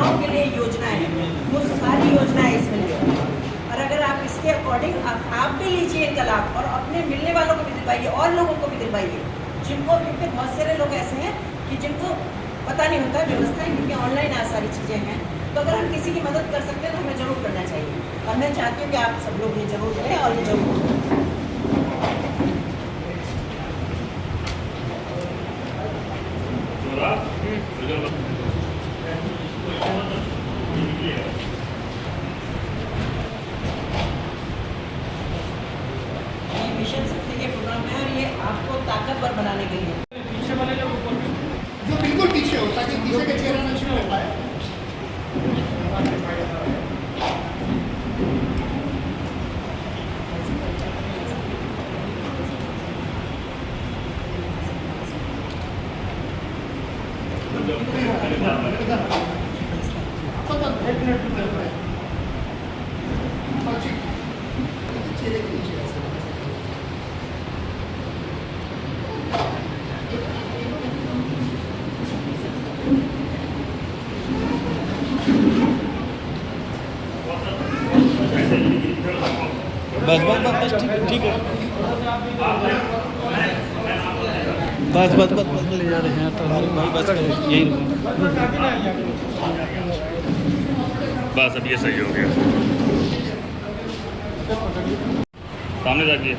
महिलाओं के लिए योजनाएं हैं, वो सारी योजनाएं इसमें लेंगे। और अगर आप इसके अकॉर्डिंग आप भी लीजिए इनका लाभ और अपने मिलने वालों को भी दिलवाइए और लोगों को भी दिलवाइए जिनको, क्योंकि बहुत सारे लोग ऐसे हैं कि जिनको पता नहीं होता व्यवस्थाएं, क्योंकि ऑनलाइन आज सारी चीज़ें हैं। तो अगर हम किसी की मदद कर सकते हैं तो हमें ज़रूर करना चाहिए और मैं चाहती हूँ कि आप सब लोग ये जरूर करें और ये जरूर करें। ये मिशन शक्ति के प्रोग्राम है और ये आपको ताकतवर बनाने के लिए पीछे वाले लोग जो बिल्कुल पीछे हो ताकि पीछे का चेहरा ना शुरू हो पाए। चेहरे के नीचे बस बस बस बस ठीक है बस बस बस बस ले जा रहे हैं तो हमारे भाई बस करो यही बस अब ये सही हो गया। सामने जाइए।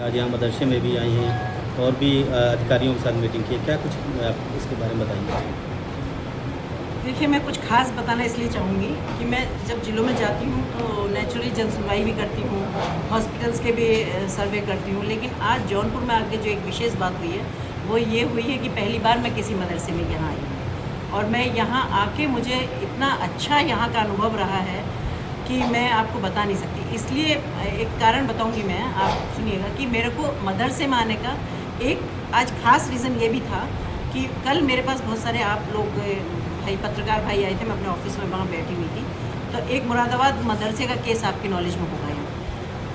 आज यहाँ मदरसे में भी आई हैं और भी अधिकारियों के साथ मीटिंग की, क्या कुछ आप इसके बारे में बताइए। देखिए, मैं कुछ खास बताना इसलिए चाहूँगी कि मैं जब जिलों में जाती हूँ तो नेचुरली जन सुनवाई भी करती हूँ, हॉस्पिटल्स के भी सर्वे करती हूँ, लेकिन आज जौनपुर में आके जो एक विशेष बात हुई है वो ये हुई है कि पहली बार मैं किसी मदरसे में यहाँ आई हूँ और मैं यहाँ आके मुझे इतना अच्छा यहाँ का अनुभव रहा है कि मैं आपको बता नहीं सकती। इसलिए एक कारण बताऊँगी मैं, आप सुनिएगा कि मेरे को मदरसे में आने का एक आज खास रीज़न ये भी था कि कल मेरे पास बहुत सारे आप लोग भाई पत्रकार भाई आए थे, मैं अपने ऑफिस में वहाँ बैठी हुई थी, तो एक मुरादाबाद मदरसे का केस आपकी नॉलेज में होगा यहाँ।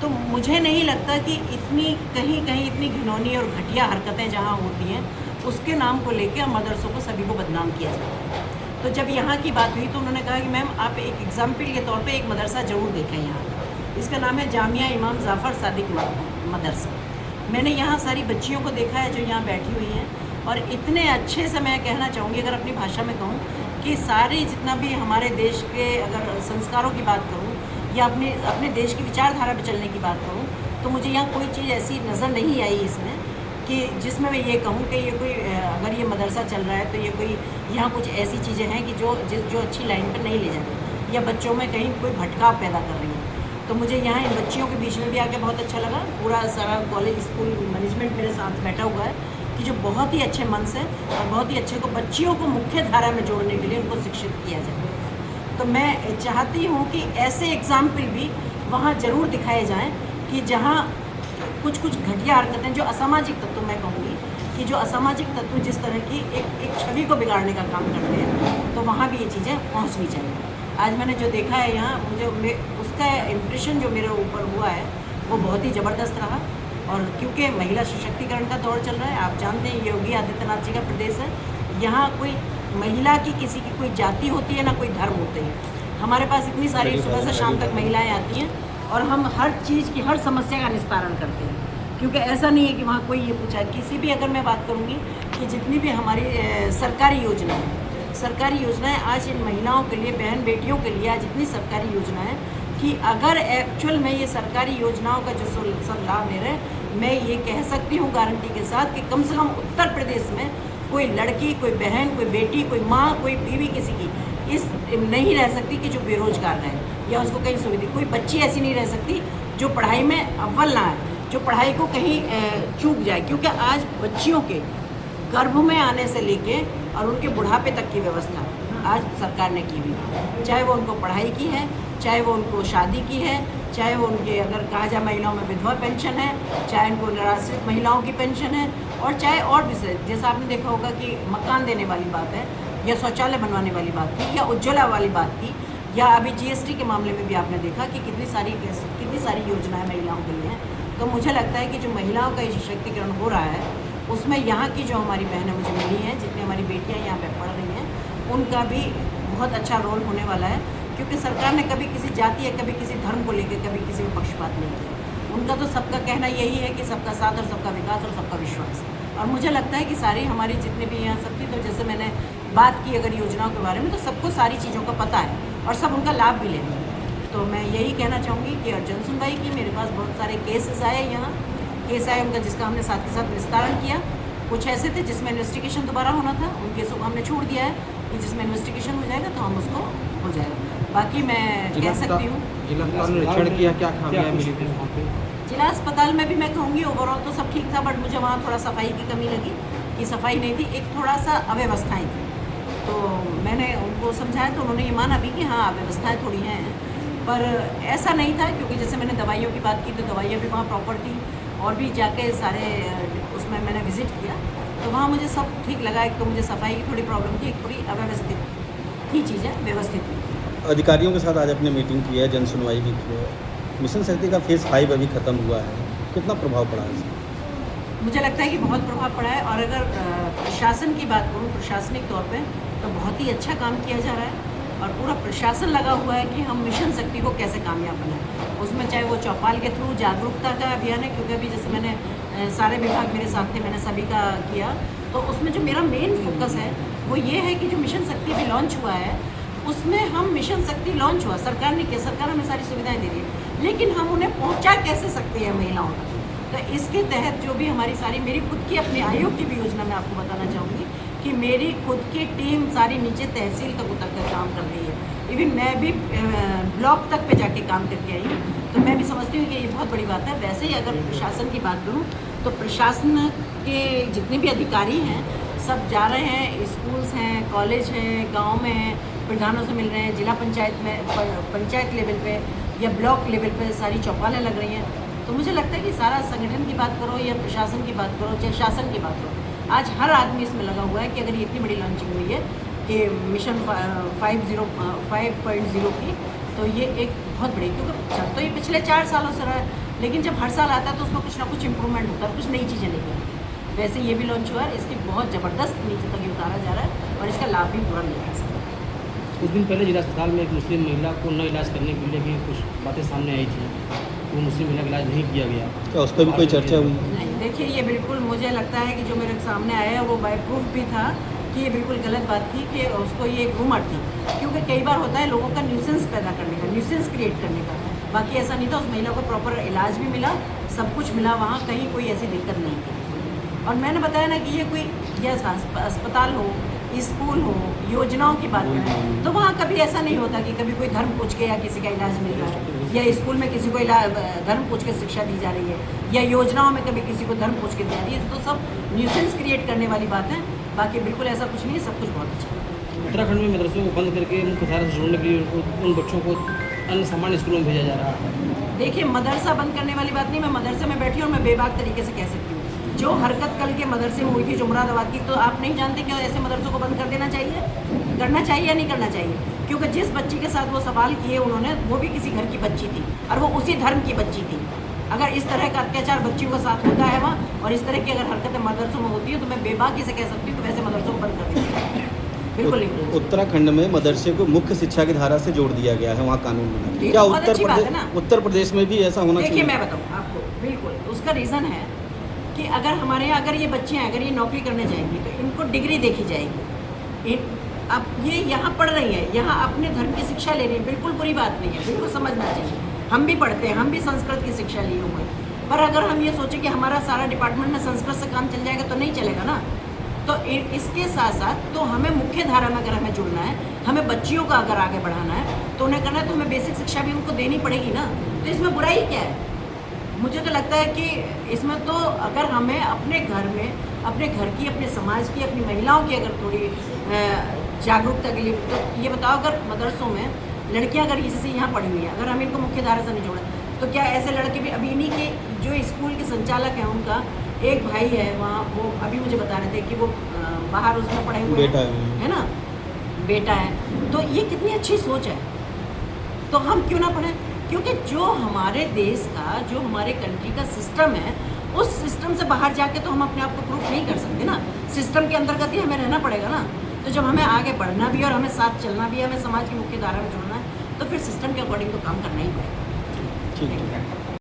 तो मुझे नहीं लगता कि इतनी कहीं कहीं इतनी घिनौनी और घटिया हरकतें जहाँ होती हैं उसके नाम को लेकर मदरसों को सभी को बदनाम किया जाता है। तो जब यहाँ की बात हुई तो उन्होंने कहा कि मैम आप एक एग्जाम्पल के तौर पर एक मदरसा ज़रूर देखें यहाँ का, इसका नाम है जामिया इमाम जाफ़र सादिक मदरसा। मैंने यहाँ सारी बच्चियों को देखा है जो यहाँ बैठी हुई हैं और इतने अच्छे से मैं कहना चाहूँगी, अगर अपनी भाषा में कहूँ, कि सारे जितना भी हमारे देश के अगर संस्कारों की बात करूँ या अपने देश की विचारधारा पर चलने की बात करूँ तो मुझे यहाँ कोई चीज़ ऐसी नज़र नहीं आई इसमें कि जिसमें मैं ये कहूँ कि ये कोई अगर ये मदरसा चल रहा है तो ये कोई यहाँ कुछ ऐसी चीज़ें हैं कि जो अच्छी लाइन पर नहीं ले जाती या बच्चों में कहीं कोई भटकाव पैदा कर रही हैं। तो मुझे यहाँ इन बच्चियों के बीच में भी आके बहुत अच्छा लगा। पूरा सारा कॉलेज स्कूल मैनेजमेंट मेरे साथ बैठा हुआ है कि जो बहुत ही अच्छे मन से और बहुत ही अच्छे को बच्चियों को मुख्य धारा में जोड़ने के लिए उनको शिक्षित किया जाए। तो मैं चाहती हूँ कि ऐसे एग्जाम्पल भी वहाँ ज़रूर दिखाए जाएँ कि जहाँ कुछ घटिया हरकतें, जो असामाजिक तत्व, मैं कहूँगी कि जो असामाजिक तत्व जिस तरह की एक छवि को बिगाड़ने का काम करते हैं, तो वहाँ भी ये चीज़ें पहुँचनी चाहिए। आज मैंने जो देखा है यहाँ, मुझे उसका इम्प्रेशन जो मेरे ऊपर हुआ है वो बहुत ही ज़बरदस्त रहा। और क्योंकि महिला सशक्तिकरण का दौर चल रहा है, आप जानते हैं योगी आदित्यनाथ जी का प्रदेश है, यहाँ कोई महिला की किसी की कोई जाति होती है ना कोई धर्म होते हैं। हमारे पास इतनी सारी सुबह से शाम तक महिलाएं आती हैं और हम हर चीज़ की, हर समस्या का निस्तारण करते हैं, क्योंकि ऐसा नहीं है कि वहाँ कोई ये पूछा। किसी भी, अगर मैं बात करूँगी कि जितनी भी हमारी सरकारी योजनाएं आज इन महिलाओं के लिए, बहन बेटियों के लिए आज इतनी सरकारी योजना है कि अगर एक्चुअल में ये सरकारी योजनाओं का जो सब लाभ ले रहे हैं, मैं ये कह सकती हूँ गारंटी के साथ कि कम से कम उत्तर प्रदेश में कोई लड़की, कोई बहन, कोई बेटी, कोई माँ, कोई बीवी किसी की इस नहीं रह सकती कि जो बेरोजगार रहे या उसको कहीं सुविधा, कोई बच्ची ऐसी नहीं रह सकती जो पढ़ाई में अव्वल ना आए, जो पढ़ाई को कहीं चूक जाए। क्योंकि आज बच्चियों के गर्भ में आने से लेके और उनके बुढ़ापे तक की व्यवस्था आज सरकार ने की हुई, चाहे वो उनको पढ़ाई की है, चाहे वो उनको शादी की है, चाहे वो उनके, अगर कहा जाए महिलाओं में विधवा पेंशन है, चाहे उनको निराश्रित महिलाओं की पेंशन है, और चाहे और भी से, जैसा आपने देखा होगा कि मकान देने वाली बात है या शौचालय बनवाने वाली बात थी या उज्ज्वला वाली बात थी या अभी GST के मामले में भी आपने देखा कि कितनी सारी योजनाएं महिलाओं के लिए हैं। तो मुझे लगता है कि जो महिलाओं का सशक्तिकरण हो रहा है उसमें यहाँ की जो हमारी बहनें मुझे मिली हैं, जितनी हमारी बेटियाँ यहाँ पे पढ़ रही हैं, उनका भी बहुत अच्छा रोल होने वाला है। क्योंकि सरकार ने कभी किसी जाति या कभी किसी धर्म को लेकर कभी किसी में पक्षपात नहीं किया। उनका तो सबका कहना यही है कि सबका साथ और सबका विकास और सबका विश्वास। और मुझे लगता है कि सारी हमारी जितने भी यहाँ सब थी, तो जैसे मैंने बात की अगर योजनाओं के बारे में, तो सबको सारी चीज़ों का पता है और सब उनका लाभ भी ले रहे हैं। तो मैं यही कहना चाहूँगी कि जन सुनवाई की मेरे पास बहुत सारे केसेस आए, यहाँ केस आए उनका, जिसका हमने साथ के साथ विस्तारण किया। कुछ ऐसे थे जिसमें इन्वेस्टिगेशन दोबारा होना था, उन केसों को हमने छोड़ दिया है कि जिसमें इन्वेस्टिगेशन हो जाएगा तो हम उसको हो जाएगा। बाकी मैं कह सकती हूँ जिला अस्पताल में निरीक्षण किया, क्या खामियां मिली थी वहाँ पे? जिला अस्पताल में भी मैं कहूँगी ओवरऑल तो सब ठीक था, बट मुझे वहाँ थोड़ा सफाई की कमी लगी कि सफाई नहीं थी, एक थोड़ा सा अव्यवस्थाएँ थी। तो मैंने उनको समझाया तो उन्होंने ये माना भी कि हाँ अव्यवस्थाएँ थोड़ी हैं, पर ऐसा नहीं था। क्योंकि जैसे मैंने दवाइयों की बात की तो दवाइयाँ भी वहाँ प्रॉपर थी, और भी जाके सारे उसमें मैंने विज़िट किया तो वहाँ मुझे सब ठीक लगा। एक तो मुझे सफाई की थोड़ी प्रॉब्लम थी, एक थोड़ी अव्यवस्थित थी चीज़ें, व्यवस्थित थी। अधिकारियों के साथ आज अपने मीटिंग की है, जन सुनवाई भी की है। मिशन शक्ति का फेज़ 5 अभी ख़त्म हुआ है, कितना प्रभाव पड़ा है इससे? मुझे लगता है कि बहुत प्रभाव पड़ा है। और अगर प्रशासन की बात करूँ, प्रशासनिक तौर पे तो बहुत ही अच्छा काम किया जा रहा है और पूरा प्रशासन लगा हुआ है कि हम मिशन शक्ति को कैसे कामयाब बनाएं। उसमें चाहे वो चौपाल के थ्रू जागरूकता का अभियान है, क्योंकि अभी जैसे मैंने सारे विभाग मेरे साथ थे, मैंने सभी का किया, तो उसमें जो मेरा मेन फोकस है वो ये है कि जो मिशन शक्ति भी लॉन्च हुआ है उसमें हम मिशन शक्ति लॉन्च हुआ, सरकार ने किया, सरकार हमें सारी सुविधाएं दे रही है, लेकिन हम उन्हें पहुंचा कैसे सकते हैं महिलाओं तक। तो इसके तहत जो भी हमारी सारी, मेरी खुद की अपने आयोग की भी योजना मैं आपको बताना चाहूँगी कि मेरी खुद की टीम सारी नीचे तहसील तक उतर कर काम कर रही है। इवन मैं भी ब्लॉक तक पे जाके काम करके आई हूँ, तो मैं भी समझती हूँ कि ये बहुत बड़ी बात है। वैसे ही अगर प्रशासन की बात करूँ तो प्रशासन के जितने भी अधिकारी हैं सब जा रहे हैं, स्कूल्स हैं, कॉलेज हैं, गाँव में हैं, प्रधानों से मिल रहे हैं, जिला पंचायत में, पंचायत लेवल पे या ब्लॉक लेवल पे सारी चौपालें लग रही हैं। तो मुझे लगता है कि सारा संगठन की बात करो या प्रशासन की बात करो चाहे शासन की बात करो, आज हर आदमी इसमें लगा हुआ है कि अगर ये इतनी बड़ी लॉन्चिंग हुई है कि मिशन 5.0 की, तो ये एक बहुत बड़ी, क्योंकि चल तो ये पिछले 4 सालों से रहा है, लेकिन जब हर साल आता है तो उसमें कुछ ना कुछ इम्प्रूवमेंट होता है, कुछ नई चीज़ें लेके आती है। वैसे ये भी लॉन्च हुआ है, इसकी बहुत ज़बरदस्त नीचे तक ये उतारा जा रहा है और इसका लाभ भी पूरा मिल रहा है। कुछ दिन पहले जिला अस्पताल में एक मुस्लिम महिला को न इलाज करने के लिए भी कुछ बातें सामने आई थी, वो मुस्लिम महिला का इलाज नहीं किया गया, क्या उस पर भी कोई चर्चा हुई? नहीं, देखिए ये बिल्कुल मुझे लगता है कि जो मेरे सामने आया है वो बाय प्रूफ भी था कि ये बिल्कुल गलत बात थी कि उसको ये रूमर थी। क्योंकि कई बार होता है लोगों का न्यूसेंस पैदा करने का, न्यूसेंस क्रिएट करने का, बाकी ऐसा नहीं था। उस महिला को प्रॉपर इलाज भी मिला, सब कुछ मिला, वहाँ कहीं कोई ऐसी दिक्कत नहीं थी। और मैंने बताया ना कि ये कोई यह अस्पताल हो, स्कूल हो, योजनाओं की बात करें तो वहाँ कभी ऐसा नहीं होता कि कभी कोई धर्म पूछ के या किसी का इलाज मिल रहा है, या स्कूल में किसी को धर्म पूछ के शिक्षा दी जा रही है, या योजनाओं में कभी किसी को धर्म पूछ के दी जा रही है। तो सब न्यूसेंस क्रिएट करने वाली बात है, बाकी बिल्कुल ऐसा कुछ नहीं है, सब कुछ बहुत अच्छा है। उत्तराखंड में मदरसों को बंद करके मुख्य धारा से जोड़ने के लिए उन बच्चों को अन्य सामान्य स्कूलों में भेजा जा रहा है। देखिए मदरसा बंद करने वाली बात नहीं, मैं मदरसे में बैठी और मैं बेबाक तरीके से कह सकती हूँ जो हरकत कल के मदरसे में हुई थी, जो मुरादाबाद की, तो आप नहीं जानते कि ऐसे मदरसों को बंद कर देना चाहिए, करना चाहिए या नहीं करना चाहिए? क्योंकि जिस बच्ची के साथ वो सवाल किए उन्होंने, वो भी किसी घर की बच्ची थी और वो उसी धर्म की बच्ची थी। अगर इस तरह का अत्याचार बच्चियों के साथ होता है वहाँ, और इस तरह की अगर हरकतें मदरसों में होती है, तो मैं बेबाकी से कह सकती हूँ कि वैसे मदरसों को बंद कर देना चाहिए। बिल्कुल नहीं। उत्तराखंड में मदरसे को मुख्य शिक्षा की धारा से जोड़ दिया गया है, वहाँ कानून बना है। क्या उत्तर प्रदेश में भी ऐसा होना चाहिए? देखिए मैं बताऊँ आपको, बिल्कुल उसका रीज़न है कि अगर हमारे यहाँ अगर ये बच्चे हैं, अगर ये नौकरी करने जाएंगी तो इनको डिग्री देखी जाएगी। अब ये यहाँ पढ़ रही है, यहाँ अपने धर्म की शिक्षा ले रही है, बिल्कुल बुरी बात नहीं है, बिल्कुल समझना चाहिए। हम भी पढ़ते हैं, हम भी संस्कृत की शिक्षा लिए हुए हैं, पर अगर हम ये सोचें कि हमारा सारा डिपार्टमेंट में संस्कृत से काम चल जाएगा तो नहीं चलेगा ना। तो इसके साथ साथ तो हमें मुख्य धारा में अगर हमें जुड़ना है, हमें बच्चियों का अगर आगे बढ़ाना है तो उन्हें करना है, तो हमें बेसिक शिक्षा भी उनको देनी पड़ेगी ना। तो इसमें बुराई क्या है? मुझे तो लगता है कि इसमें तो अगर हमें अपने घर में, अपने घर की, अपने समाज की, अपनी महिलाओं की अगर थोड़ी जागरूकता के लिए, तो ये बताओ अगर मदरसों में लड़कियां अगर जैसे यहाँ पढ़ी हुई हैं, अगर हम इनको मुख्य धारा से नहीं जोड़ें तो क्या ऐसे लड़के भी? अभी इन्हीं के जो स्कूल के संचालक हैं उनका एक भाई है वहाँ, वो अभी मुझे बता रहे थे कि वो बाहर उसमें पढ़े हुए बेटा है ना, बेटा है। तो ये कितनी अच्छी सोच है तो हम क्यों ना पढ़ें? क्योंकि जो हमारे देश का, जो हमारे कंट्री का सिस्टम है, उस सिस्टम से बाहर जाके तो हम अपने आप को प्रूफ नहीं कर सकते ना। सिस्टम के अंतर्गत ही हमें रहना पड़ेगा ना। तो जब हमें आगे बढ़ना भी और हमें साथ चलना भी है, हमें समाज की मुख्य धारा में जुड़ना है, तो फिर सिस्टम के अकॉर्डिंग तो काम करना ही पड़ेगा। ठीक है।